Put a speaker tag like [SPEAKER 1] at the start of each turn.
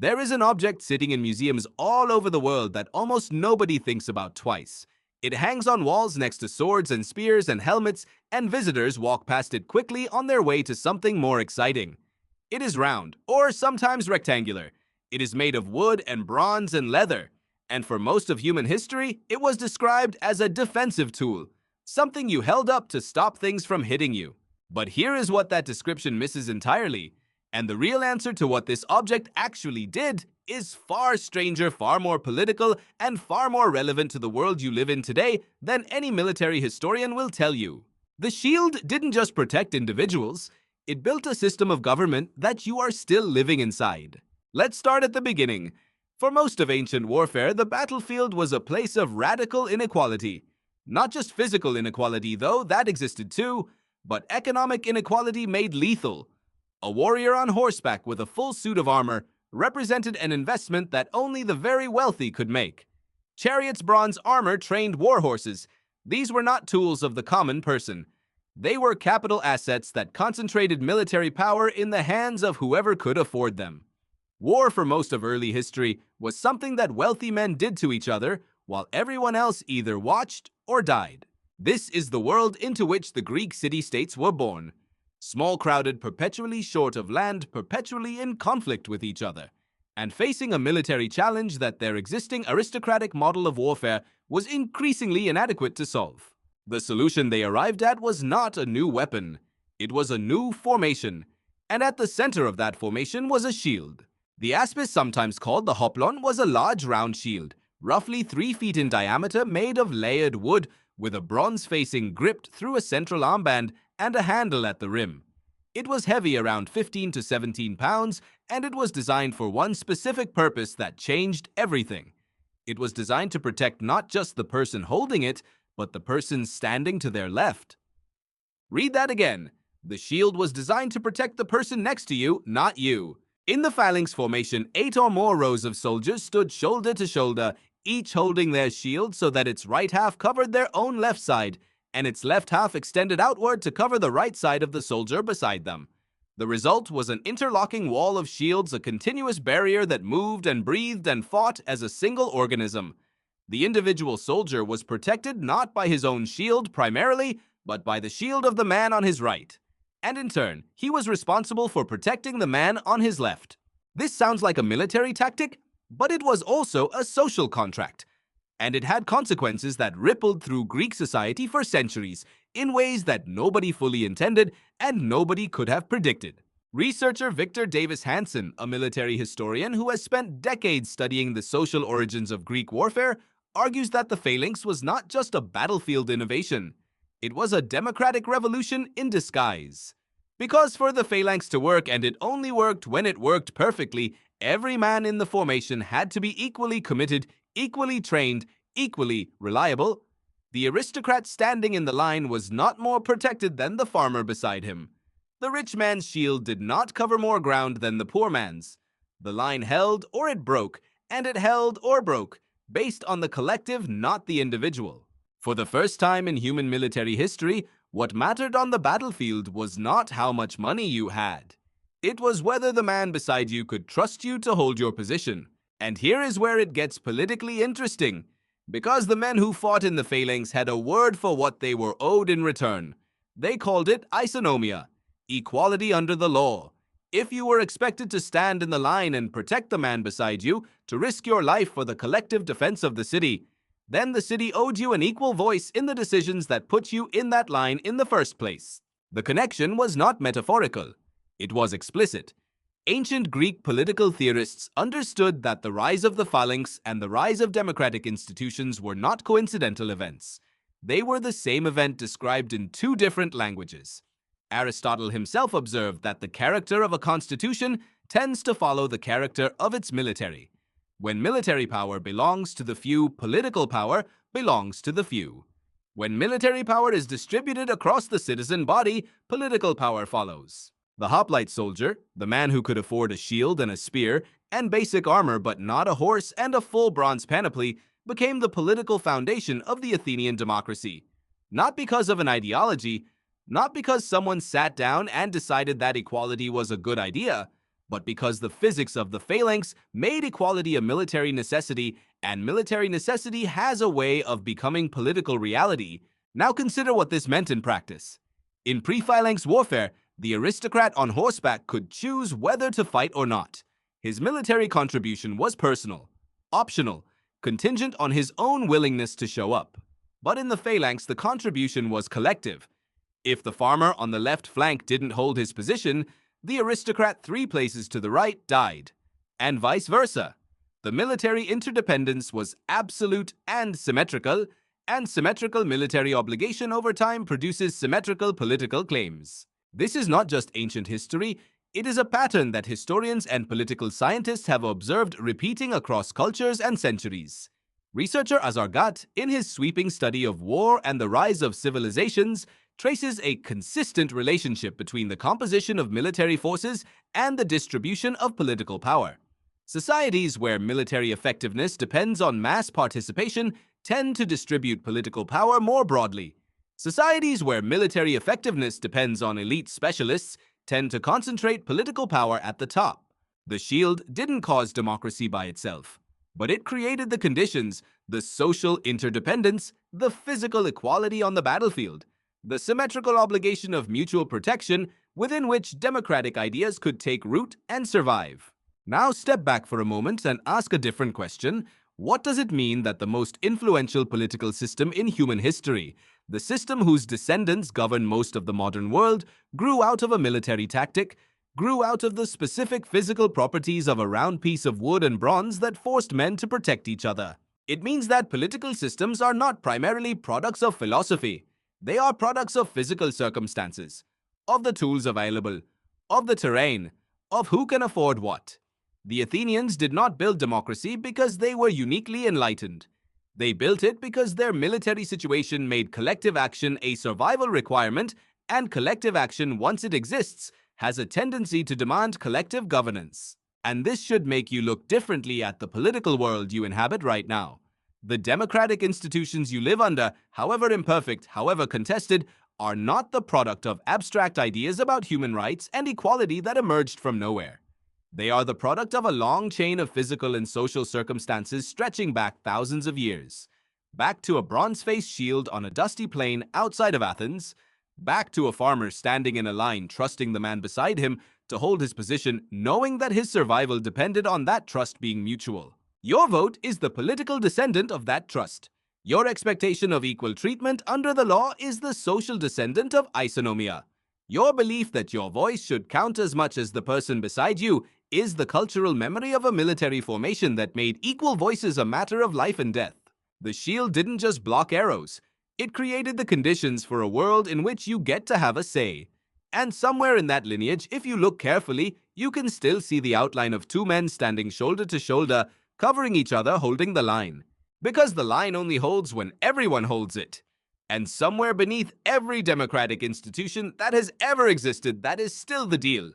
[SPEAKER 1] There is an object sitting in museums all over the world that almost nobody thinks about twice. It hangs on walls next to swords and spears and helmets, and visitors walk past it quickly on their way to something more exciting. It is round, or sometimes rectangular. It is made of wood and bronze and leather. And for most of human history, it was described as a defensive tool, something you held up to stop things from hitting you. But here is what that description misses entirely. And the real answer to what this object actually did is far stranger, far more political, and far more relevant to the world you live in today than any military historian will tell you. The shield didn't just protect individuals, it built a system of government that you are still living inside. Let's start at the beginning. For most of ancient warfare, the battlefield was a place of radical inequality. Not just physical inequality, though, that existed too, but economic inequality made lethal. A warrior on horseback with a full suit of armor represented an investment that only the very wealthy could make. Chariots' bronze armor trained war horses. These were not tools of the common person. They were capital assets that concentrated military power in the hands of whoever could afford them. War for most of early history was something that wealthy men did to each other, while everyone else either watched or died. This is the world into which the Greek city-states were born. Small, crowded, perpetually short of land, perpetually in conflict with each other, and facing a military challenge that their existing aristocratic model of warfare was increasingly inadequate to solve. The solution they arrived at was not a new weapon. It was a new formation, and at the center of that formation was a shield. The aspis, sometimes called the hoplon, was a large round shield, roughly 3 feet in diameter, made of layered wood, with a bronze facing gripped through a central armband and a handle at the rim. It was heavy, around 15 to 17 pounds, and it was designed for one specific purpose that changed everything. It was designed to protect not just the person holding it, but the person standing to their left. Read that again. The shield was designed to protect the person next to you, not you. In the phalanx formation, 8 or more rows of soldiers stood shoulder to shoulder, each holding their shield so that its right half covered their own left side, and its left half extended outward to cover the right side of the soldier beside them. The result was an interlocking wall of shields, a continuous barrier that moved and breathed and fought as a single organism. The individual soldier was protected not by his own shield primarily, but by the shield of the man on his right. And in turn, he was responsible for protecting the man on his left. This sounds like a military tactic, but it was also a social contract. And it had consequences that rippled through Greek society for centuries, in ways that nobody fully intended and nobody could have predicted. Researcher Victor Davis Hanson, a military historian who has spent decades studying the social origins of Greek warfare, argues that the phalanx was not just a battlefield innovation. It was a democratic revolution in disguise. Because for the phalanx to work, and it only worked when it worked perfectly, every man in the formation had to be equally committed, equally trained, equally reliable. The aristocrat standing in the line was not more protected than the farmer beside him. The rich man's shield did not cover more ground than the poor man's. The line held or it broke, and it held or broke, based on the collective, not the individual. For the first time in human military history, what mattered on the battlefield was not how much money you had. It was whether the man beside you could trust you to hold your position. And here is where it gets politically interesting, because the men who fought in the phalanx had a word for what they were owed in return. They called it isonomia, equality under the law. If you were expected to stand in the line and protect the man beside you, to risk your life for the collective defense of the city, then the city owed you an equal voice in the decisions that put you in that line in the first place. The connection was not metaphorical. It was explicit. Ancient Greek political theorists understood that the rise of the phalanx and the rise of democratic institutions were not coincidental events. They were the same event described in 2 different languages. Aristotle himself observed that the character of a constitution tends to follow the character of its military. When military power belongs to the few, political power belongs to the few. When military power is distributed across the citizen body, political power follows. The hoplite soldier, the man who could afford a shield and a spear and basic armor but not a horse and a full bronze panoply, became the political foundation of the Athenian democracy. Not because of an ideology, not because someone sat down and decided that equality was a good idea, but because the physics of the Phalanx made equality a military necessity, and military necessity has a way of becoming political reality. Now consider what this meant in practice. In pre-Phalanx warfare, the aristocrat on horseback could choose whether to fight or not. His military contribution was personal, optional, contingent on his own willingness to show up. But in the Phalanx, the contribution was collective. If the farmer on the left flank didn't hold his position, the aristocrat 3 places to the right died, and vice versa. The military interdependence was absolute and symmetrical military obligation over time produces symmetrical political claims. This is not just ancient history, it is a pattern that historians and political scientists have observed repeating across cultures and centuries. Researcher Azar Gat, in his sweeping study of war and the rise of civilizations, traces a consistent relationship between the composition of military forces and the distribution of political power. Societies where military effectiveness depends on mass participation tend to distribute political power more broadly. Societies where military effectiveness depends on elite specialists tend to concentrate political power at the top. The shield didn't cause democracy by itself, but it created the conditions, the social interdependence, the physical equality on the battlefield, the symmetrical obligation of mutual protection within which democratic ideas could take root and survive. Now step back for a moment and ask a different question. What does it mean that the most influential political system in human history, the system whose descendants govern most of the modern world, grew out of a military tactic, grew out of the specific physical properties of a round piece of wood and bronze that forced men to protect each other? It means that political systems are not primarily products of philosophy. They are products of physical circumstances, of the tools available, of the terrain, of who can afford what. The Athenians did not build democracy because they were uniquely enlightened. They built it because their military situation made collective action a survival requirement, and collective action, once it exists, has a tendency to demand collective governance. And this should make you look differently at the political world you inhabit right now. The democratic institutions you live under, however imperfect, however contested, are not the product of abstract ideas about human rights and equality that emerged from nowhere. They are the product of a long chain of physical and social circumstances stretching back thousands of years. Back to a bronze-faced shield on a dusty plain outside of Athens, back to a farmer standing in a line trusting the man beside him to hold his position, knowing that his survival depended on that trust being mutual. Your vote is the political descendant of that trust. Your expectation of equal treatment under the law is the social descendant of isonomia. Your belief that your voice should count as much as the person beside you is the cultural memory of a military formation that made equal voices a matter of life and death. The shield didn't just block arrows. It created the conditions for a world in which you get to have a say. And somewhere in that lineage, if you look carefully, you can still see the outline of 2 men standing shoulder to shoulder, covering each other, holding the line. Because the line only holds when everyone holds it. And somewhere beneath every democratic institution that has ever existed, that is still the deal.